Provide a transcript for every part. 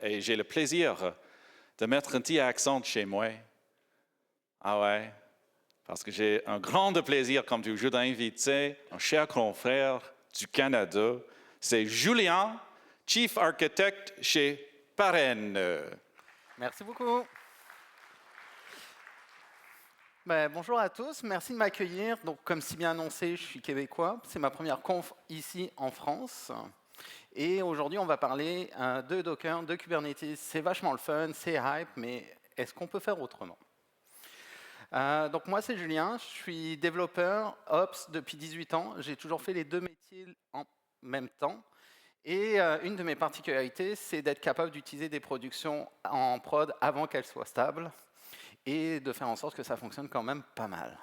et j'ai le plaisir de mettre un petit accent chez moi. Ah ouais, parce que j'ai un grand plaisir, comme toujours, d'inviter un cher confrère du Canada. C'est Julien, Chief Architect chez Parraine. Merci beaucoup. Bonjour à tous, merci de m'accueillir. Donc, comme si bien annoncé, je suis québécois. C'est ma première conf ici en France. Et aujourd'hui, on va parler de Docker, de Kubernetes. C'est vachement le fun, c'est hype, mais est-ce qu'on peut faire autrement? Donc moi, c'est Julien, je suis développeur Ops depuis 18 ans. J'ai toujours fait les deux métiers en même temps. Et une de mes particularités, c'est d'être capable d'utiliser des productions en prod avant qu'elles soient stables et de faire en sorte que ça fonctionne quand même pas mal.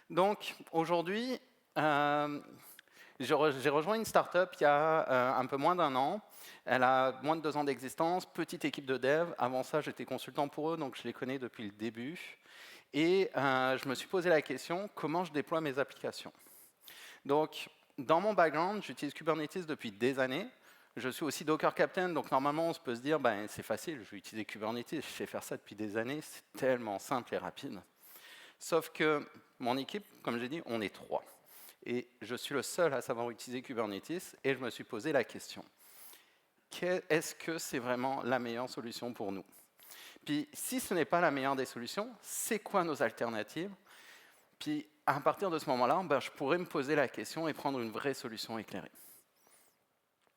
Donc aujourd'hui, j'ai rejoint une startup il y a un peu moins d'un an. Elle a moins de 2 ans d'existence, petite équipe de dev. Avant ça, j'étais consultant pour eux, donc je les connais depuis le début. Et je me suis posé la question, comment je déploie mes applications? Donc, dans mon background, j'utilise Kubernetes depuis des années. Je suis aussi Docker Captain, donc normalement, on peut se dire, c'est facile, je vais utiliser Kubernetes, je sais faire ça depuis des années, c'est tellement simple et rapide. Sauf que mon équipe, comme j'ai dit, on est 3. Et je suis le seul à savoir utiliser Kubernetes, et je me suis posé la question, est-ce que c'est vraiment la meilleure solution pour nous? Puis, si ce n'est pas la meilleure des solutions, c'est quoi nos alternatives? Puis, à partir de ce moment-là, je pourrais me poser la question et prendre une vraie solution éclairée.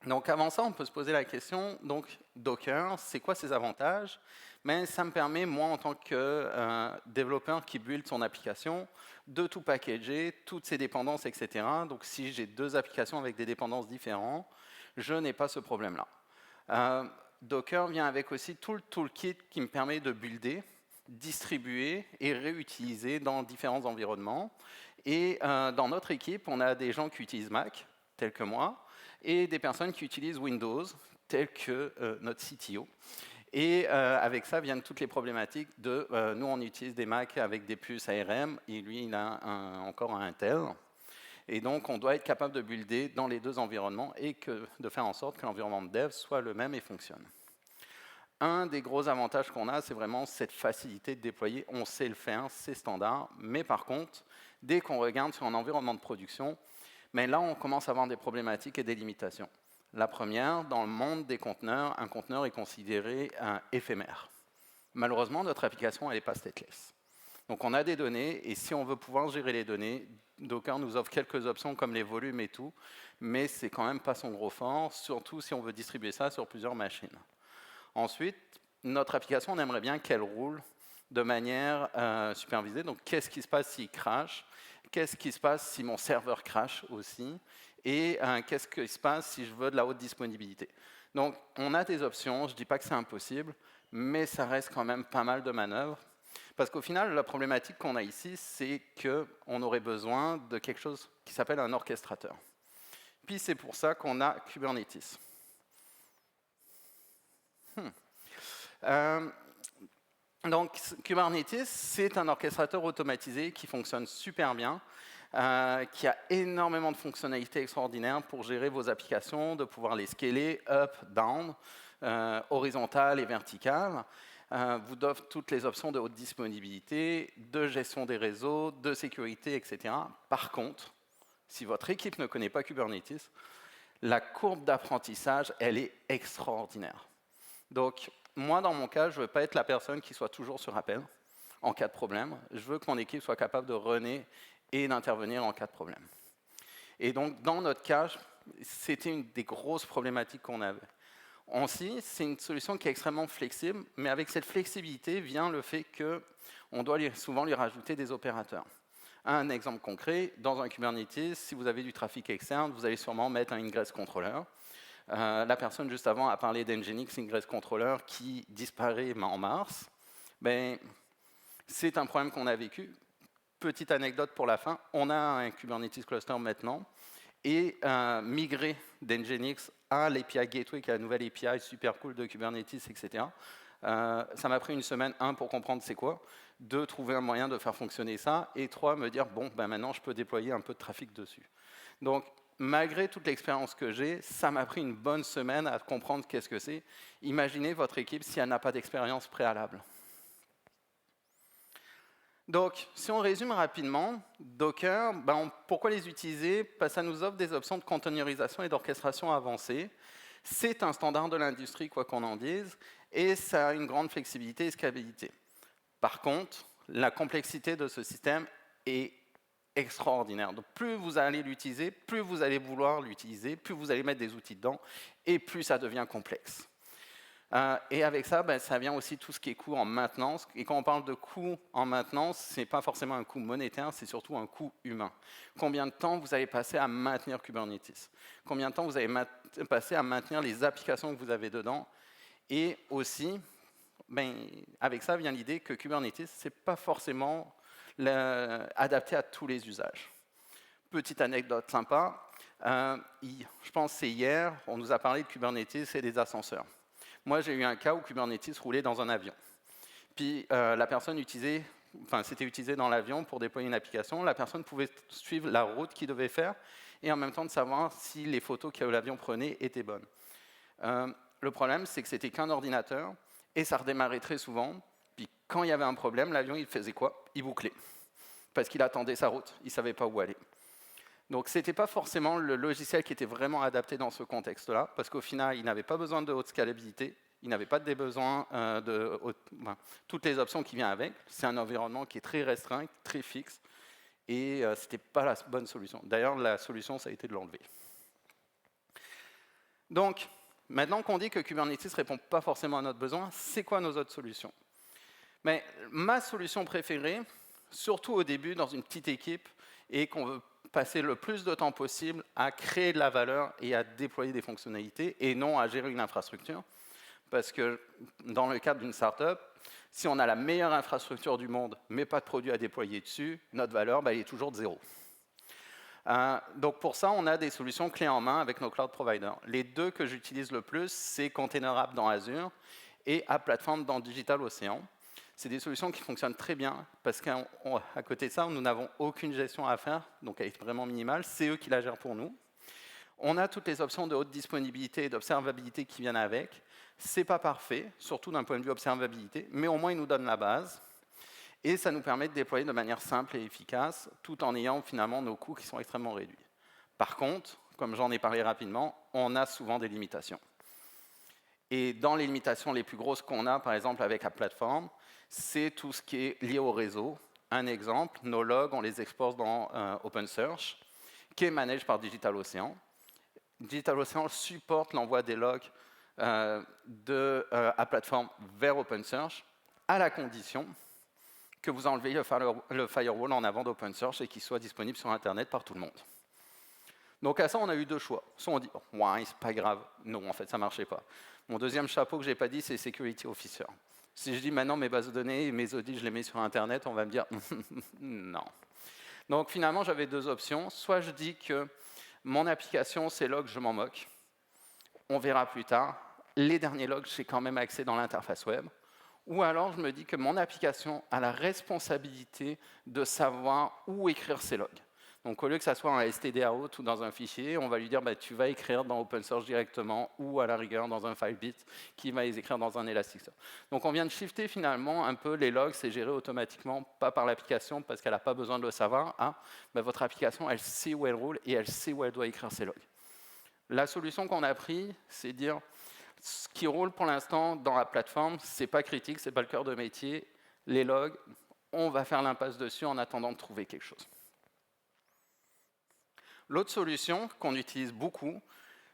Donc, avant ça, on peut se poser la question, donc, Docker, c'est quoi ses avantages? Mais ça me permet, moi, en tant que développeur qui build son application, de tout packager, toutes ses dépendances, etc. Donc, si j'ai 2 applications avec des dépendances différentes, je n'ai pas ce problème-là. Docker vient avec aussi tout le toolkit qui me permet de builder, distribuer et réutiliser dans différents environnements. Et dans notre équipe, on a des gens qui utilisent Mac, tels que moi, et des personnes qui utilisent Windows, tels que notre CTO. Et avec ça viennent toutes les problématiques de nous, on utilise des Mac avec des puces ARM, et lui, il a encore un Intel. Et donc, on doit être capable de builder dans les 2 environnements et de faire en sorte que l'environnement de dev soit le même et fonctionne. Un des gros avantages qu'on a, c'est vraiment cette facilité de déployer. On sait le faire, c'est standard. Mais par contre, dès qu'on regarde sur un environnement de production, là, on commence à avoir des problématiques et des limitations. La première, dans le monde des conteneurs, un conteneur est considéré éphémère. Malheureusement, notre application, elle n'est pas stateless. Donc on a des données, et si on veut pouvoir gérer les données, Docker nous offre quelques options comme les volumes et tout, mais c'est quand même pas son gros fort, surtout si on veut distribuer ça sur plusieurs machines. Ensuite, notre application, on aimerait bien qu'elle roule de manière supervisée. Donc qu'est-ce qui se passe s'il crash? Qu'est-ce qui se passe si mon serveur crash aussi? Et qu'est-ce qui se passe si je veux de la haute disponibilité? Donc on a des options, je ne dis pas que c'est impossible, mais ça reste quand même pas mal de manœuvres. Parce qu'au final, la problématique qu'on a ici, c'est qu'on aurait besoin de quelque chose qui s'appelle un orchestrateur. Puis c'est pour ça qu'on a Kubernetes. Donc Kubernetes, c'est un orchestrateur automatisé qui fonctionne super bien, qui a énormément de fonctionnalités extraordinaires pour gérer vos applications, de pouvoir les scaler up, down, horizontales et verticales. Vous offre toutes les options de haute disponibilité, de gestion des réseaux, de sécurité, etc. Par contre, si votre équipe ne connaît pas Kubernetes, la courbe d'apprentissage, elle est extraordinaire. Donc, moi, dans mon cas, je ne veux pas être la personne qui soit toujours sur appel en cas de problème. Je veux que mon équipe soit capable de runner et d'intervenir en cas de problème. Et donc, dans notre cas, c'était une des grosses problématiques qu'on avait. Ensuite, c'est une solution qui est extrêmement flexible, mais avec cette flexibilité vient le fait qu'on doit souvent lui rajouter des opérateurs. Un exemple concret, dans un Kubernetes, si vous avez du trafic externe, vous allez sûrement mettre un ingress controller. La personne juste avant a parlé d'Nginx Ingress Controller qui disparaît en mars. C'est un problème qu'on a vécu. Petite anecdote pour la fin, on a un Kubernetes cluster maintenant, et migrer d'Nginx à l'API Gateway, qui est la nouvelle API super cool de Kubernetes, etc. Ça m'a pris une semaine, 1, pour comprendre c'est quoi, 2, trouver un moyen de faire fonctionner ça, et 3, me dire, maintenant je peux déployer un peu de trafic dessus. Donc, malgré toute l'expérience que j'ai, ça m'a pris une bonne semaine à comprendre qu'est-ce que c'est. Imaginez votre équipe si elle n'a pas d'expérience préalable. Donc, si on résume rapidement, Docker, pourquoi les utiliser? Parce que ça nous offre des options de containerisation et d'orchestration avancées. C'est un standard de l'industrie, quoi qu'on en dise, et ça a une grande flexibilité et scalabilité. Par contre, la complexité de ce système est extraordinaire. Donc, plus vous allez l'utiliser, plus vous allez vouloir l'utiliser, plus vous allez mettre des outils dedans, et plus ça devient complexe. Et avec ça, ça vient aussi tout ce qui est coût en maintenance. Et quand on parle de coût en maintenance, ce n'est pas forcément un coût monétaire, c'est surtout un coût humain. Combien de temps vous allez passer à maintenir Kubernetes? Combien de temps vous allez passer à maintenir les applications que vous avez dedans? Et aussi, avec ça vient l'idée que Kubernetes, ce n'est pas forcément adapté à tous les usages. Petite anecdote sympa, je pense que c'est hier, on nous a parlé de Kubernetes et des ascenseurs. Moi, j'ai eu un cas où Kubernetes roulait dans un avion. Puis la personne c'était utilisé dans l'avion pour déployer une application. La personne pouvait suivre la route qu'il devait faire et en même temps de savoir si les photos que l'avion prenait étaient bonnes. Le problème, c'est que c'était qu'un ordinateur et ça redémarrait très souvent. Puis quand il y avait un problème, l'avion, il faisait quoi? Il bouclait. Parce qu'il attendait sa route, il ne savait pas où aller. Donc, ce n'était pas forcément le logiciel qui était vraiment adapté dans ce contexte-là, parce qu'au final, il n'avait pas besoin de haute scalabilité, il n'avait pas des besoins toutes les options qui viennent avec. C'est un environnement qui est très restreint, très fixe, et ce n'était pas la bonne solution. D'ailleurs, la solution, ça a été de l'enlever. Donc, maintenant qu'on dit que Kubernetes ne répond pas forcément à notre besoin, c'est quoi nos autres solutions? Mais ma solution préférée, surtout au début, dans une petite équipe, et qu'on veut passer le plus de temps possible à créer de la valeur et à déployer des fonctionnalités, et non à gérer une infrastructure. Parce que dans le cadre d'une startup, si on a la meilleure infrastructure du monde, mais pas de produit à déployer dessus, notre valeur elle est toujours de 0. Donc pour ça, on a des solutions clés en main avec nos cloud providers. Les deux que j'utilise le plus, c'est Container App dans Azure et App Platform dans DigitalOcean. C'est des solutions qui fonctionnent très bien, parce qu'à côté de ça, nous n'avons aucune gestion à faire, donc elle est vraiment minimale, c'est eux qui la gèrent pour nous. On a toutes les options de haute disponibilité et d'observabilité qui viennent avec. Ce n'est pas parfait, surtout d'un point de vue observabilité, mais au moins ils nous donnent la base. Et ça nous permet de déployer de manière simple et efficace, tout en ayant finalement nos coûts qui sont extrêmement réduits. Par contre, comme j'en ai parlé rapidement, on a souvent des limitations. Et dans les limitations les plus grosses qu'on a, par exemple avec la plateforme, c'est tout ce qui est lié au réseau. Un exemple, nos logs, on les expose dans OpenSearch, qui est managé par DigitalOcean. DigitalOcean supporte l'envoi des logs de la plateforme vers OpenSearch, à la condition que vous enlevez le firewall en avant d'OpenSearch et qu'il soit disponible sur Internet par tout le monde. Donc à ça, on a eu deux choix. Soit on dit, oh, ouais, c'est pas grave. Non, en fait, ça ne marchait pas. Mon deuxième chapeau que je n'ai pas dit, c'est Security Officer. Si je dis maintenant mes bases de données et mes audits, je les mets sur Internet, on va me dire non. Donc finalement, j'avais deux options. Soit je dis que mon application, ces logs, je m'en moque. On verra plus tard. Les derniers logs, j'ai quand même accès dans l'interface web. Ou alors, je me dis que mon application a la responsabilité de savoir où écrire ces logs. Donc, au lieu que ça soit un std-out ou dans un fichier, on va lui dire tu vas écrire dans OpenSearch directement ou à la rigueur dans un FileBit qui va les écrire dans un Elasticsearch. Donc, on vient de shifter finalement un peu les logs, c'est géré automatiquement, pas par l'application parce qu'elle n'a pas besoin de le savoir. Votre application, elle sait où elle roule et elle sait où elle doit écrire ses logs. La solution qu'on a prise, c'est dire ce qui roule pour l'instant dans la plateforme, ce n'est pas critique, ce n'est pas le cœur de métier. Les logs, on va faire l'impasse dessus en attendant de trouver quelque chose. L'autre solution qu'on utilise beaucoup,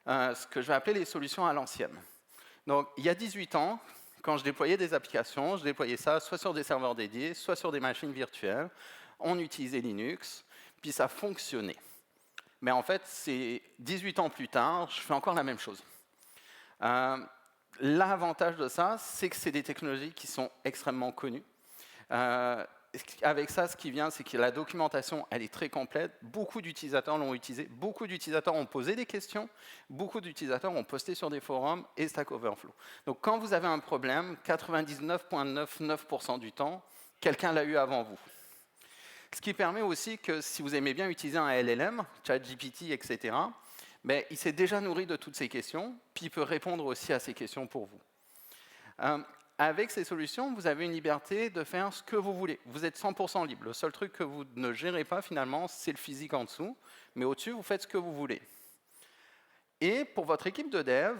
ce que je vais appeler les solutions à l'ancienne. Donc, il y a 18 ans, quand je déployais des applications, je déployais ça soit sur des serveurs dédiés, soit sur des machines virtuelles. On utilisait Linux, puis ça fonctionnait. Mais en fait, c'est 18 ans plus tard, je fais encore la même chose. L'avantage de ça, c'est que c'est des technologies qui sont extrêmement connues. Avec ça, ce qui vient, c'est que la documentation, elle est très complète. Beaucoup d'utilisateurs l'ont utilisé, beaucoup d'utilisateurs ont posé des questions, beaucoup d'utilisateurs ont posté sur des forums et Stack Overflow. Donc, quand vous avez un problème, 99,99% du temps, quelqu'un l'a eu avant vous. Ce qui permet aussi que si vous aimez bien utiliser un LLM, ChatGPT, etc., ben, il s'est déjà nourri de toutes ces questions, puis il peut répondre aussi à ces questions pour vous. Avec ces solutions, vous avez une liberté de faire ce que vous voulez. Vous êtes 100% libre. Le seul truc que vous ne gérez pas, finalement, c'est le physique en dessous. Mais au-dessus, vous faites ce que vous voulez. Et pour votre équipe de dev,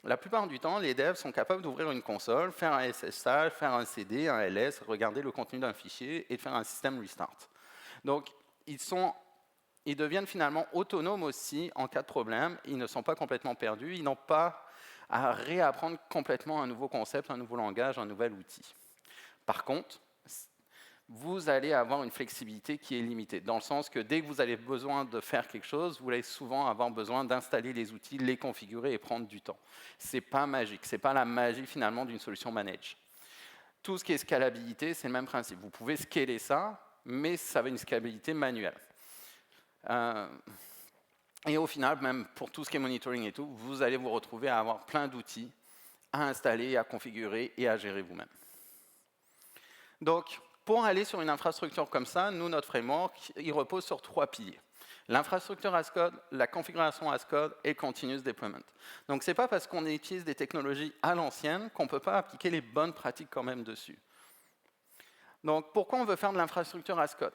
la plupart du temps, les devs sont capables d'ouvrir une console, faire un SSH, faire un CD, un LS, regarder le contenu d'un fichier et de faire un système restart. Donc, ils deviennent finalement autonomes aussi en cas de problème. Ils ne sont pas complètement perdus. Ils n'ont pas à réapprendre complètement un nouveau concept, un nouveau langage, un nouvel outil. Par contre, vous allez avoir une flexibilité qui est limitée, dans le sens que dès que vous avez besoin de faire quelque chose, vous allez souvent avoir besoin d'installer les outils, les configurer et prendre du temps. Ce n'est pas magique, ce n'est pas la magie finalement d'une solution manage. Tout ce qui est scalabilité, c'est le même principe. Vous pouvez scaler ça, mais ça va une scalabilité manuelle. Et au final, même pour tout ce qui est monitoring et tout, vous allez vous retrouver à avoir plein d'outils à installer, à configurer et à gérer vous-même. Donc, pour aller sur une infrastructure comme ça, nous, notre framework, il repose sur 3 piliers. L'infrastructure as code, la configuration as code et le continuous deployment. Donc, ce n'est pas parce qu'on utilise des technologies à l'ancienne qu'on ne peut pas appliquer les bonnes pratiques quand même dessus. Donc, pourquoi on veut faire de l'infrastructure as code?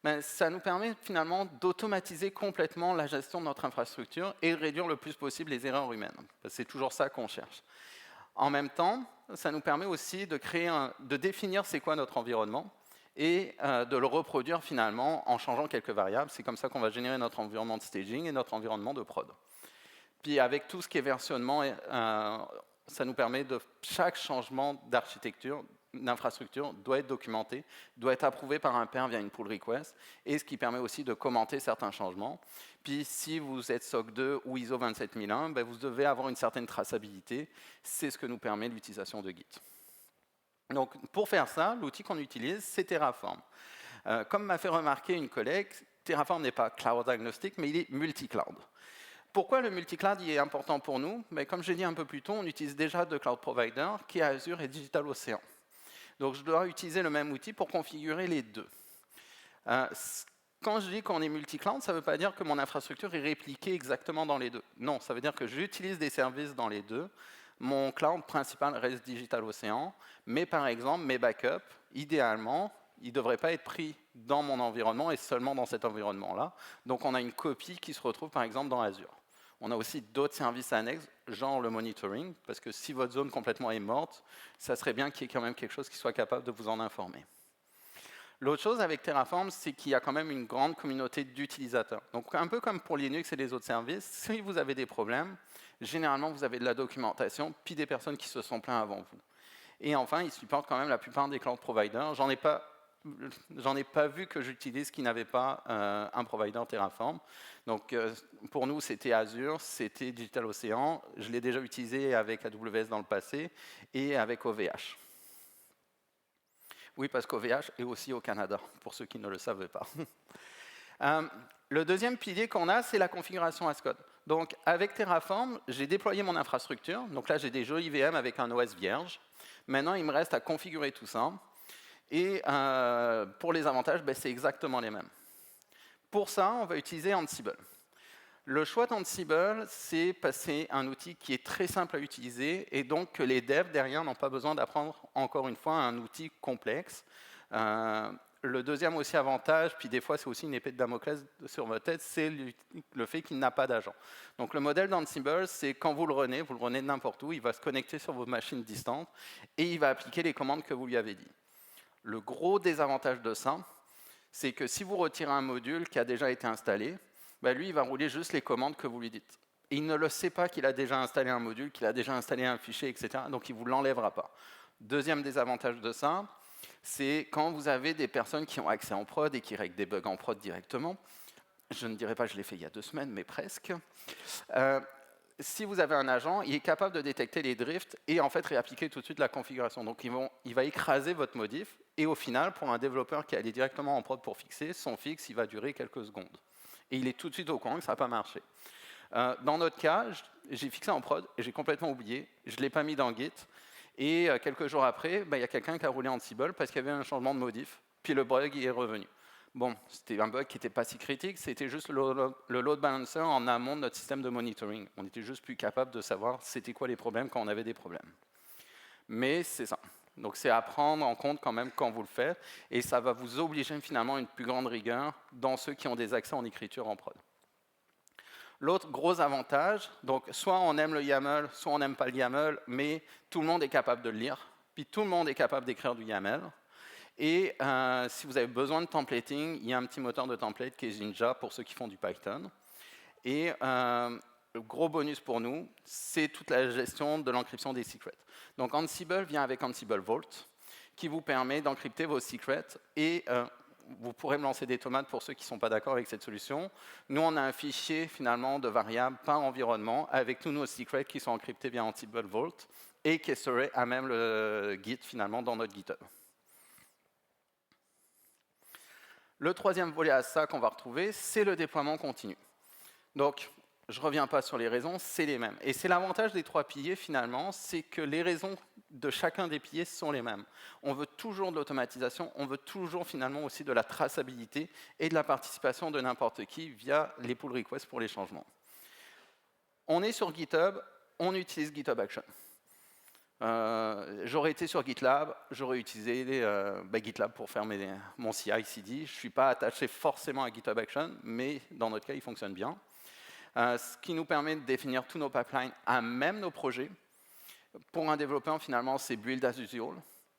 Ben, ça nous permet finalement d'automatiser complètement la gestion de notre infrastructure et de réduire le plus possible les erreurs humaines. C'est toujours ça qu'on cherche. En même temps, ça nous permet aussi de définir c'est quoi notre environnement et de le reproduire finalement en changeant quelques variables. C'est comme ça qu'on va générer notre environnement de staging et notre environnement de prod. Puis avec tout ce qui est versionnement, ça nous permet de chaque changement d'architecture, d'infrastructure doit être documenté, doit être approuvé par un pair via une pull request, et ce qui permet aussi de commenter certains changements. Puis si vous êtes SOC 2 ou ISO 27001, ben vous devez avoir une certaine traçabilité. C'est ce que nous permet l'utilisation de Git. Donc pour faire ça, l'outil qu'on utilise, c'est Terraform. Comme m'a fait remarquer une collègue, Terraform n'est pas cloud agnostic, mais il est multi-cloud. Pourquoi le multi-cloud est important pour nous? Ben, comme je l'ai dit un peu plus tôt, on utilise déjà deux cloud providers, qui est Azure et DigitalOcean. Donc je dois utiliser le même outil pour configurer les deux. Quand je dis qu'on est multi-cloud, ça ne veut pas dire que mon infrastructure est répliquée exactement dans les deux. Non, ça veut dire que j'utilise des services dans les deux. Mon cloud principal reste DigitalOcean, mais par exemple, mes backups, idéalement, ils ne devraient pas être pris dans mon environnement et seulement dans cet environnement-là. Donc on a une copie qui se retrouve par exemple dans Azure. On a aussi d'autres services annexes, genre le monitoring, parce que si votre zone complètement est morte, ça serait bien qu'il y ait quand même quelque chose qui soit capable de vous en informer. L'autre chose avec Terraform, c'est qu'il y a quand même une grande communauté d'utilisateurs. Donc un peu comme pour Linux et les autres services, si vous avez des problèmes, généralement vous avez de la documentation, puis des personnes qui se sont plaintes avant vous. Et enfin, ils supportent quand même la plupart des cloud providers. J'en ai pas vu que j'utilise qui n'avait pas un provider Terraform. Donc pour nous, c'était Azure, c'était DigitalOcean. Je l'ai déjà utilisé avec AWS dans le passé et avec OVH. Oui, parce qu'OVH est aussi au Canada, pour ceux qui ne le savaient pas. Le deuxième pilier qu'on a, c'est la configuration as code. Donc avec Terraform, j'ai déployé mon infrastructure. Donc là, j'ai des jolis VM avec un OS vierge. Maintenant, il me reste à configurer tout ça. Et pour les avantages, ben, c'est exactement les mêmes. Pour ça, on va utiliser Ansible. Le choix d'Ansible, c'est passer un outil qui est très simple à utiliser et donc que les devs derrière n'ont pas besoin d'apprendre encore une fois un outil complexe. Le deuxième aussi avantage, puis des fois c'est aussi une épée de Damoclès sur votre tête, c'est le fait qu'il n'a pas d'agent. Donc le modèle d'Ansible, c'est quand vous le runez de n'importe où, il va se connecter sur vos machines distantes et il va appliquer les commandes que vous lui avez dit. Le gros désavantage de ça, c'est que si vous retirez un module qui a déjà été installé, ben lui, il va rouler juste les commandes que vous lui dites. Et il ne le sait pas qu'il a déjà installé un module, qu'il a déjà installé un fichier, etc. Donc il ne vous l'enlèvera pas. Deuxième désavantage de ça, c'est quand vous avez des personnes qui ont accès en prod et qui règlent des bugs en prod directement. Je ne dirais pas que je l'ai fait il y a 2 semaines, mais presque. Si vous avez un agent, il est capable de détecter les drifts et en fait réappliquer tout de suite la configuration. Donc il va écraser votre modif et au final, pour un développeur qui allait directement en prod pour fixer, son fixe, il va durer quelques secondes. Et il est tout de suite au courant que ça n'a pas marché. Dans notre cas, j'ai fixé en prod et j'ai complètement oublié. Je ne l'ai pas mis dans Git. Et quelques jours après, il y a quelqu'un qui a roulé Ansible parce qu'il y avait un changement de modif. Puis le bug est revenu. Bon, c'était un bug qui n'était pas si critique, c'était juste le load balancer en amont de notre système de monitoring. On était juste plus capable de savoir c'était quoi les problèmes quand on avait des problèmes. Mais c'est ça. Donc c'est à prendre en compte quand même quand vous le faites, et ça va vous obliger finalement à une plus grande rigueur dans ceux qui ont des accès en écriture en prod. L'autre gros avantage, donc soit on aime le YAML, soit on n'aime pas le YAML, mais tout le monde est capable de le lire, puis tout le monde est capable d'écrire du YAML. Et si vous avez besoin de templating, il y a un petit moteur de template qui est Jinja pour ceux qui font du Python. Et le gros bonus pour nous, c'est toute la gestion de l'encryption des secrets. Donc Ansible vient avec Ansible Vault, qui vous permet d'encrypter vos secrets. Et vous pourrez me lancer des tomates pour ceux qui ne sont pas d'accord avec cette solution. Nous, on a un fichier finalement de variables par environnement avec tous nos secrets qui sont encryptés via Ansible Vault et qui seraient à même le Git finalement dans notre GitHub. Le troisième volet à ça qu'on va retrouver, c'est le déploiement continu. Donc, je ne reviens pas sur les raisons, c'est les mêmes. Et c'est l'avantage des 3 piliers, finalement, c'est que les raisons de chacun des piliers sont les mêmes. On veut toujours de l'automatisation, on veut toujours finalement aussi de la traçabilité et de la participation de n'importe qui via les pull requests pour les changements. On est sur GitHub, on utilise GitHub Action. J'aurais été sur GitLab, j'aurais utilisé GitLab pour faire mon CI/CD. Je ne suis pas attaché forcément à GitHub Action, mais dans notre cas, il fonctionne bien. Ce qui nous permet de définir tous nos pipelines à même nos projets. Pour un développeur, finalement, c'est build as usual,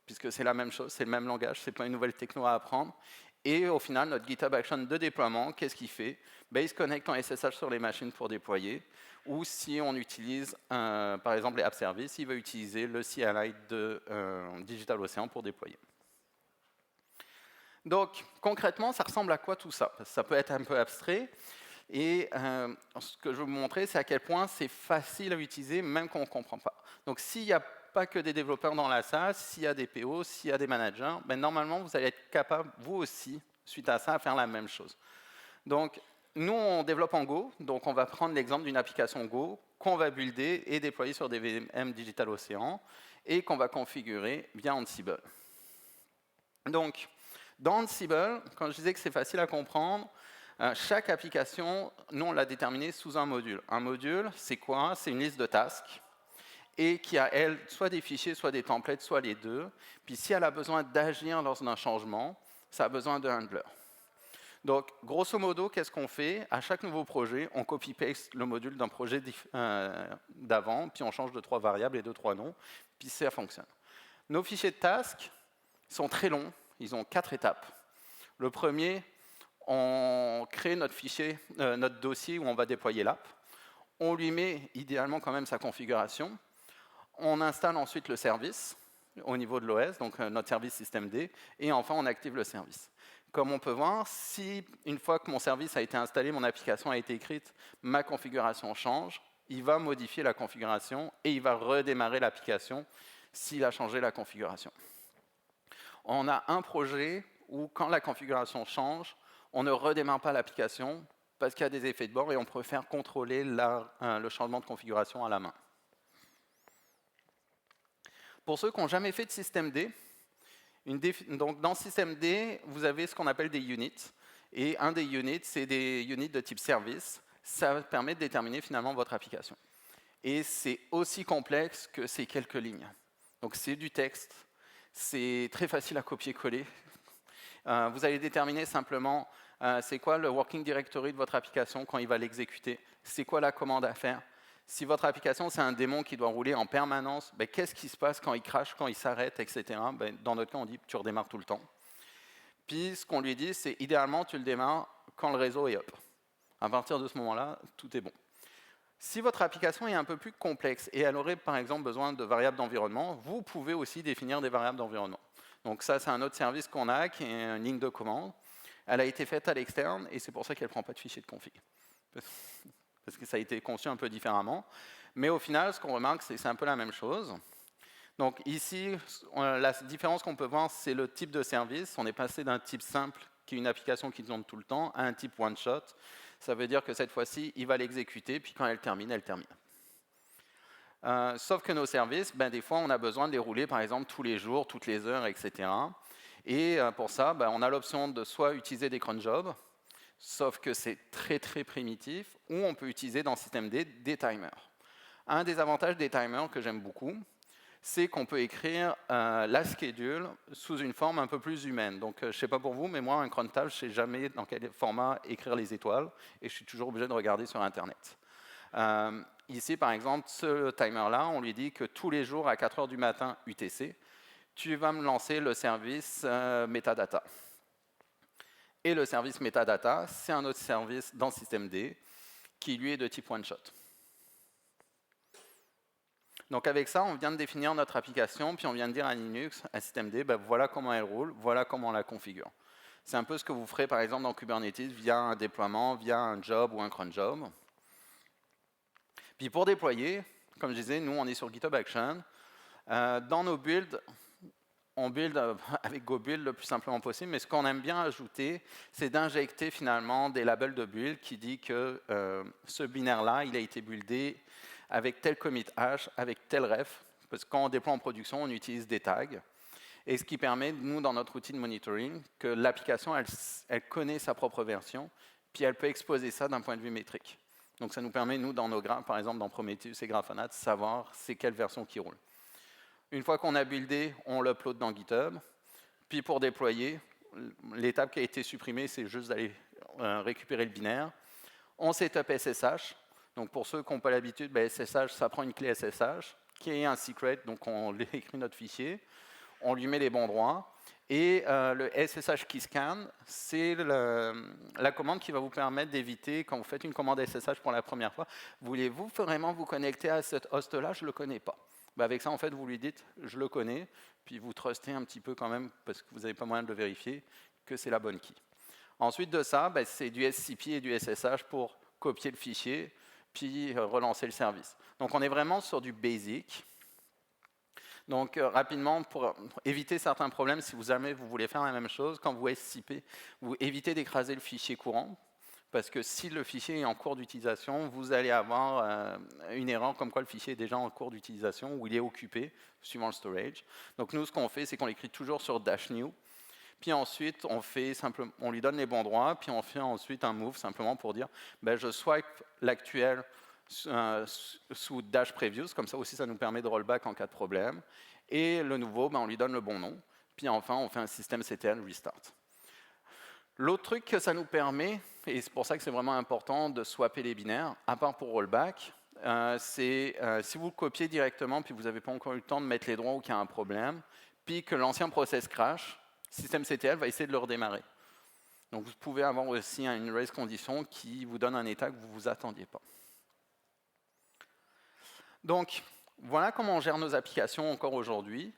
puisque c'est la même chose, c'est le même langage, ce n'est pas une nouvelle techno à apprendre. Et au final, notre GitHub Action de déploiement, qu'est-ce qu'il fait? Il se connecte en SSH sur les machines pour déployer. Ou si on utilise, par exemple, les app services, il va utiliser le CLI de DigitalOcean pour déployer. Donc, concrètement, ça ressemble à quoi tout ça? Ça peut être un peu abstrait. Et ce que je vais vous montrer, c'est à quel point c'est facile à utiliser, même quand on ne comprend pas. Donc, s'il n'y a pas que des développeurs dans la salle, s'il y a des PO, s'il y a des managers, normalement, vous allez être capable, vous aussi, suite à ça, à faire la même chose. Donc, nous, on développe en Go, donc on va prendre l'exemple d'une application Go qu'on va builder et déployer sur des VM DigitalOcean et qu'on va configurer via Ansible. Donc, dans Ansible, quand je disais que c'est facile à comprendre, chaque application, nous, on l'a déterminée sous un module. Un module, c'est quoi? C'est une liste de tasks et qui a, elle, soit des fichiers, soit des templates, soit les deux. Puis si elle a besoin d'agir lors d'un changement, ça a besoin de handler. Donc, grosso modo, qu'est-ce qu'on fait? À chaque nouveau projet, on copy-paste le module d'un projet d'avant, puis on change de 3 variables et de 3 noms, puis ça fonctionne. Nos fichiers de tasks sont très longs, ils ont 4 étapes. Le premier, on crée notre fichier, notre dossier où on va déployer l'app. On lui met idéalement quand même sa configuration. On installe ensuite le service au niveau de l'OS, donc notre service systemd, et enfin on active le service. Comme on peut voir, si une fois que mon service a été installé, mon application a été écrite, ma configuration change, il va modifier la configuration et il va redémarrer l'application s'il a changé la configuration. On a un projet où, quand la configuration change, on ne redémarre pas l'application parce qu'il y a des effets de bord et on préfère contrôler le changement de configuration à la main. Pour ceux qui n'ont jamais fait de systemd, donc dans systemd, vous avez ce qu'on appelle des units. Et un des units, c'est des units de type service. Ça permet de déterminer finalement votre application. Et c'est aussi complexe que ces quelques lignes. Donc c'est du texte, c'est très facile à copier-coller. Vous allez déterminer simplement c'est quoi le working directory de votre application quand il va l'exécuter, c'est quoi la commande à faire. Si votre application, c'est un démon qui doit rouler en permanence, qu'est-ce qui se passe quand il crache, quand il s'arrête, etc. Dans notre cas, on dit tu redémarres tout le temps. Puis, ce qu'on lui dit, c'est idéalement, tu le démarres quand le réseau est up. À partir de ce moment-là, tout est bon. Si votre application est un peu plus complexe et elle aurait, par exemple, besoin de variables d'environnement, vous pouvez aussi définir des variables d'environnement. Donc ça, c'est un autre service qu'on a, qui est une ligne de commande. Elle a été faite à l'externe et c'est pour ça qu'elle ne prend pas de fichier de config. Parce que ça a été conçu un peu différemment. Mais au final, ce qu'on remarque, c'est que c'est un peu la même chose. Donc ici, la différence qu'on peut voir, c'est le type de service. On est passé d'un type simple, qui est une application qui tourne tout le temps, à un type one-shot. Ça veut dire que cette fois-ci, il va l'exécuter, puis quand elle termine, elle termine. Sauf que nos services, des fois, on a besoin de les rouler, par exemple, tous les jours, toutes les heures, etc. Et pour ça, on a l'option de soit utiliser des cron jobs, sauf que c'est très très primitif, ou on peut utiliser dans systemd des timers. Un des avantages des timers que j'aime beaucoup, c'est qu'on peut écrire la schedule sous une forme un peu plus humaine. Donc, je ne sais pas pour vous, mais moi, un cron tab, je ne sais jamais dans quel format écrire les étoiles, et je suis toujours obligé de regarder sur Internet. Ici, par exemple, ce timer-là, on lui dit que tous les jours, à 4 heures du matin UTC, tu vas me lancer le service metadata. Et le service metadata, c'est un autre service dans systemd qui, lui, est de type one-shot. Donc avec ça, on vient de définir notre application, puis on vient de dire à Linux, à systemd, voilà comment elle roule, voilà comment on la configure. C'est un peu ce que vous ferez par exemple dans Kubernetes via un déploiement, via un job ou un cron job. Puis pour déployer, comme je disais, nous on est sur GitHub Action. Dans nos builds, on build avec GoBuild le plus simplement possible, mais ce qu'on aime bien ajouter, c'est d'injecter finalement des labels de build qui dit que ce binaire-là, il a été buildé avec tel commit hash, avec tel ref, parce que quand on déploie en production, on utilise des tags, et ce qui permet, nous, dans notre outil de monitoring, que l'application, elle connaît sa propre version, puis elle peut exposer ça d'un point de vue métrique. Donc ça nous permet, nous, dans nos graphes, par exemple dans Prometheus et Grafana, de savoir c'est quelle version qui roule. Une fois qu'on a buildé, on l'upload dans GitHub, puis pour déployer, l'étape qui a été supprimée, c'est juste d'aller récupérer le binaire. On setup SSH. Donc pour ceux qui n'ont pas l'habitude, SSH, ça prend une clé SSH qui est un secret, donc on écrit notre fichier, on lui met les bons droits, et le SSH keyscan, c'est la commande qui va vous permettre d'éviter, quand vous faites une commande SSH pour la première fois, voulez-vous vraiment vous connecter à cet host-là? Je ne le connais pas. Avec ça, en fait, vous lui dites, je le connais, puis vous trustez un petit peu quand même, parce que vous n'avez pas moyen de le vérifier, que c'est la bonne key. Ensuite de ça, c'est du SCP et du SSH pour copier le fichier, puis relancer le service. Donc on est vraiment sur du basic. Donc rapidement, pour éviter certains problèmes, si jamais vous voulez faire la même chose, quand vous SCP, vous évitez d'écraser le fichier courant, parce que si le fichier est en cours d'utilisation, vous allez avoir une erreur comme quoi le fichier est déjà en cours d'utilisation ou il est occupé, suivant le storage. Donc nous, ce qu'on fait, c'est qu'on l'écrit toujours sur -new. Puis ensuite, on lui donne les bons droits, puis on fait ensuite un move simplement pour dire je swipe l'actuel sous -previous, comme ça aussi ça nous permet de rollback en cas de problème. Et le nouveau, on lui donne le bon nom. Puis enfin, on fait un systemctl restart. L'autre truc que ça nous permet, et c'est pour ça que c'est vraiment important de swapper les binaires, à part pour rollback, c'est si vous le copiez directement, puis vous n'avez pas encore eu le temps de mettre les droits ou qu'il y a un problème, puis que l'ancien process crash, systemctl va essayer de le redémarrer. Donc vous pouvez avoir aussi une raise condition qui vous donne un état que vous ne vous attendiez pas. Donc voilà comment on gère nos applications encore aujourd'hui.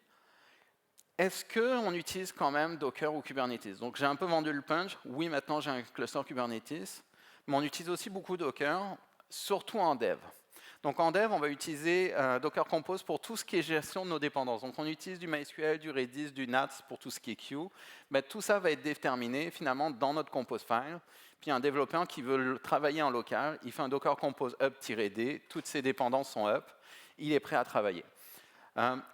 Est-ce qu'on utilise quand même Docker ou Kubernetes? Donc j'ai un peu vendu le punch. Oui, maintenant j'ai un cluster Kubernetes, mais on utilise aussi beaucoup Docker, surtout en dev. Donc en dev, on va utiliser Docker Compose pour tout ce qui est gestion de nos dépendances. Donc on utilise du MySQL, du Redis, du NATS pour tout ce qui est queue. Tout ça va être déterminé finalement dans notre Compose file. Puis un développeur qui veut travailler en local, il fait un Docker Compose up-d, toutes ses dépendances sont up, il est prêt à travailler.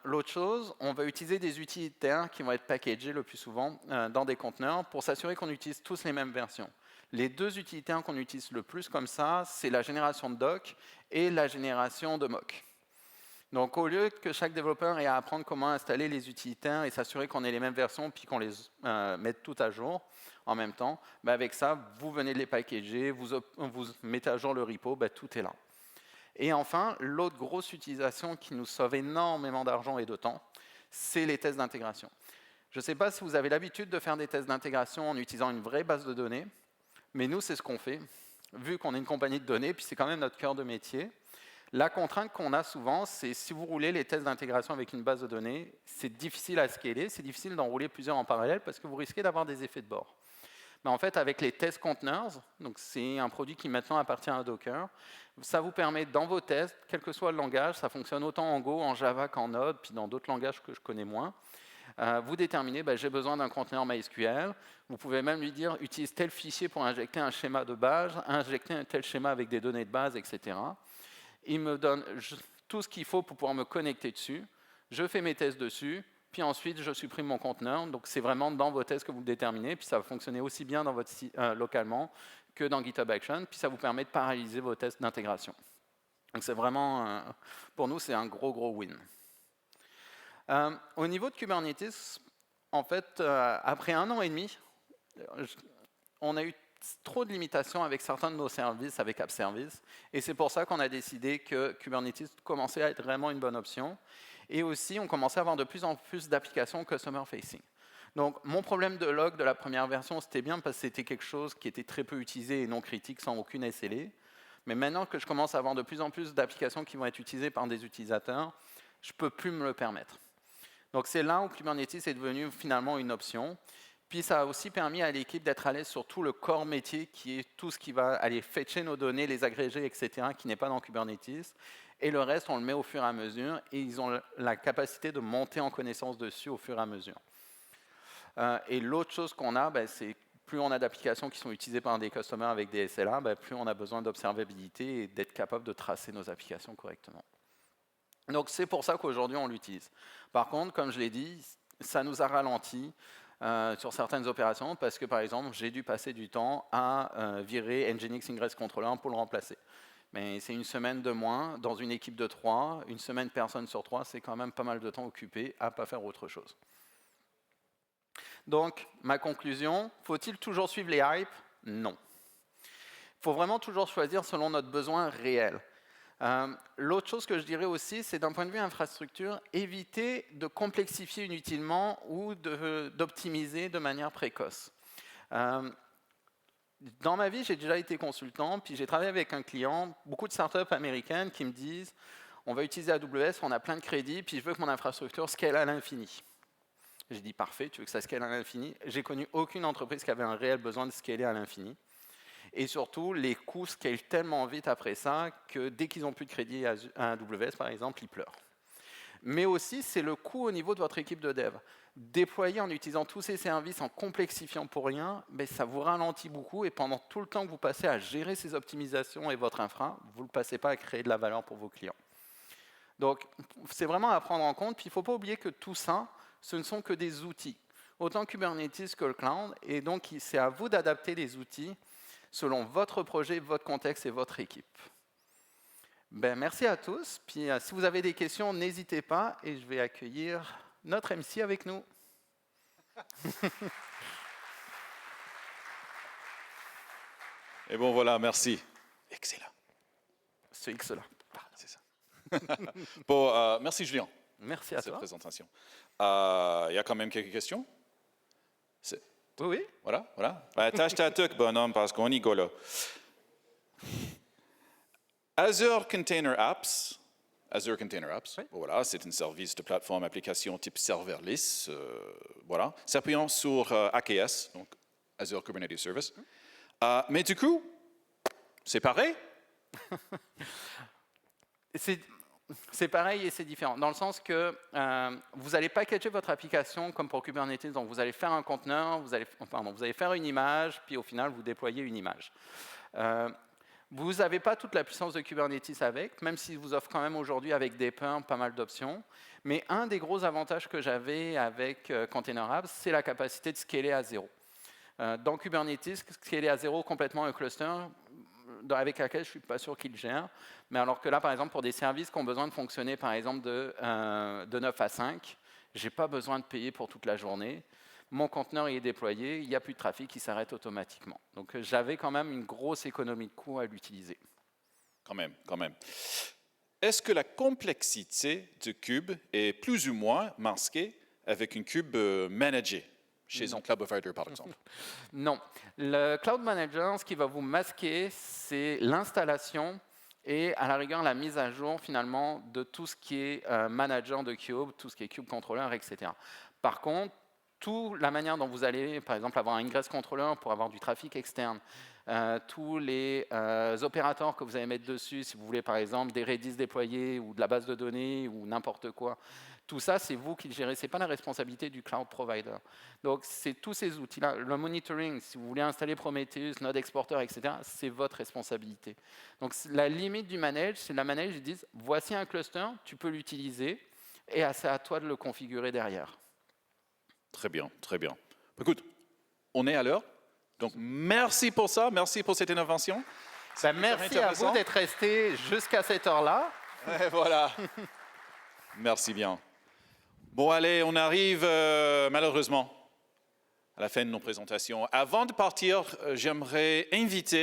L'autre chose, on va utiliser des utilitaires qui vont être packagés le plus souvent dans des conteneurs pour s'assurer qu'on utilise tous les mêmes versions. Les deux utilitaires qu'on utilise le plus comme ça, c'est la génération de doc et la génération de mock. Donc au lieu que chaque développeur ait à apprendre comment installer les utilitaires et s'assurer qu'on ait les mêmes versions puis qu'on les mette toutes à jour en même temps, avec ça, vous venez de les packager, vous mettez à jour le repo, tout est là. Et enfin, l'autre grosse utilisation qui nous sauve énormément d'argent et de temps, c'est les tests d'intégration. Je ne sais pas si vous avez l'habitude de faire des tests d'intégration en utilisant une vraie base de données, mais nous, c'est ce qu'on fait, vu qu'on est une compagnie de données, puis c'est quand même notre cœur de métier. La contrainte qu'on a souvent, c'est si vous roulez les tests d'intégration avec une base de données, c'est difficile à scaler, c'est difficile d'en rouler plusieurs en parallèle parce que vous risquez d'avoir des effets de bord. Mais en fait, avec les test containers, donc c'est un produit qui maintenant appartient à Docker, ça vous permet dans vos tests, quel que soit le langage, ça fonctionne autant en Go, en Java qu'en Node, puis dans d'autres langages que je connais moins. Vous déterminez, j'ai besoin d'un conteneur MySQL. Vous pouvez même lui dire, utilise tel fichier pour injecter un schéma de base, injecter un tel schéma avec des données de base, etc. Il me donne tout ce qu'il faut pour pouvoir me connecter dessus. Je fais mes tests dessus. puis ensuite je supprime mon conteneur. Donc c'est vraiment dans vos tests que vous le déterminez, puis ça va fonctionner aussi bien dans votre localement que dans GitHub Action, puis ça vous permet de paralyser vos tests d'intégration. Donc c'est vraiment, pour nous, c'est un gros win. Au niveau de Kubernetes, en fait, après 1 an et demi, on a eu trop de limitations avec certains de nos services, avec App Service, et c'est pour ça qu'on a décidé que Kubernetes commençait à être vraiment une bonne option. Et aussi, on commençait à avoir de plus en plus d'applications customer-facing. Donc, mon problème de log de la première version, c'était bien parce que c'était quelque chose qui était très peu utilisé et non critique, sans aucune SLA. Mais maintenant que je commence à avoir de plus en plus d'applications qui vont être utilisées par des utilisateurs, je ne peux plus me le permettre. Donc, c'est là où Kubernetes est devenu finalement une option. Puis, ça a aussi permis à l'équipe d'être à l'aise sur tout le corps métier, qui est tout ce qui va aller fetcher nos données, les agréger, etc., qui n'est pas dans Kubernetes. Et le reste, on le met au fur et à mesure, et ils ont la capacité de monter en connaissance dessus au fur et à mesure. Et l'autre chose qu'on a, c'est plus on a d'applications qui sont utilisées par des customers avec des SLA, plus on a besoin d'observabilité et d'être capable de tracer nos applications correctement. Donc c'est pour ça qu'aujourd'hui on l'utilise. Par contre, comme je l'ai dit, ça nous a ralenti sur certaines opérations parce que par exemple, j'ai dû passer du temps à virer Nginx Ingress Controller pour le remplacer. Mais c'est une semaine de moins dans une équipe de 3, une semaine personne sur 3, c'est quand même pas mal de temps occupé à ne pas faire autre chose. Donc, ma conclusion, faut-il toujours suivre les hypes? Non. Il faut vraiment toujours choisir selon notre besoin réel. L'autre chose que je dirais aussi, c'est d'un point de vue infrastructure, éviter de complexifier inutilement ou d'optimiser de manière précoce. Dans ma vie, j'ai déjà été consultant, puis j'ai travaillé avec un client, beaucoup de startups américaines qui me disent on va utiliser AWS, on a plein de crédits, puis je veux que mon infrastructure scale à l'infini. J'ai dit parfait, tu veux que ça scale à l'infini? J'ai connu aucune entreprise qui avait un réel besoin de scaler à l'infini. Et surtout, les coûts scalent tellement vite après ça que dès qu'ils n'ont plus de crédit à AWS, par exemple, ils pleurent. Mais aussi, c'est le coût au niveau de votre équipe de dev. Déployer en utilisant tous ces services, en complexifiant pour rien, ça vous ralentit beaucoup et pendant tout le temps que vous passez à gérer ces optimisations et votre infra, vous ne le passez pas à créer de la valeur pour vos clients. Donc, c'est vraiment à prendre en compte. Puis, il ne faut pas oublier que tout ça, ce ne sont que des outils, autant Kubernetes que le cloud. Et donc, c'est à vous d'adapter les outils selon votre projet, votre contexte et votre équipe. Merci à tous. Puis, si vous avez des questions, n'hésitez pas. Et je vais accueillir notre MC avec nous. Et bon, voilà, merci. Excellent. C'est excellent. C'est ça. Bon, merci Julien. Merci à toi. Cette présentation. Il y a quand même quelques questions? Oui. Voilà. Tâche ta tuque, bonhomme, parce qu'on y go là. Azure Container Apps, oui. Voilà, c'est un service de plateforme application type serverless, voilà, s'appuyant sur AKS, donc Azure Kubernetes Service. Mais du coup, c'est pareil? C'est pareil et c'est différent, dans le sens que vous allez packager votre application comme pour Kubernetes, donc vous allez faire un conteneur, vous allez faire une image, puis au final, vous déployez une image. Vous n'avez pas toute la puissance de Kubernetes avec, même s'il vous offre quand même aujourd'hui avec des pumps pas mal d'options. Mais un des gros avantages que j'avais avec Container Apps, c'est la capacité de scaler à zéro. Dans Kubernetes, scaler à zéro complètement un cluster, avec laquelle je ne suis pas sûr qu'il gère. Mais alors que là, par exemple, pour des services qui ont besoin de fonctionner, par exemple, de 9 à 5, je n'ai pas besoin de payer pour toute la journée. Mon conteneur est déployé, il n'y a plus de trafic, il s'arrête automatiquement. Donc j'avais quand même une grosse économie de coût à l'utiliser. Quand même. Est-ce que la complexité du cube est plus ou moins masquée avec une cube managée chez un cloud provider, par exemple? Non. Le Cloud Manager, ce qui va vous masquer, c'est l'installation et à la rigueur la mise à jour finalement de tout ce qui est manager de Cube, tout ce qui est Cube Controller, etc. Par contre, la manière dont vous allez, par exemple, avoir un Ingress Controller pour avoir du trafic externe, tous les opérateurs que vous allez mettre dessus, si vous voulez, par exemple, des Redis déployés ou de la base de données ou n'importe quoi, tout ça, c'est vous qui le gérez. Ce n'est pas la responsabilité du cloud provider. Donc, c'est tous ces outils-là. Le monitoring, si vous voulez installer Prometheus, Node Exporter, etc., c'est votre responsabilité. Donc, la limite du manage, c'est la manage, ils disent, voici un cluster, tu peux l'utiliser. et c'est à toi de le configurer derrière. Très bien, très bien. Écoute, on est à l'heure. Donc, merci pour ça, merci pour cette innovation. Merci à vous d'être resté jusqu'à cette heure-là. Et voilà. Merci bien. Bon, allez, on arrive malheureusement à la fin de nos présentations. Avant de partir, j'aimerais inviter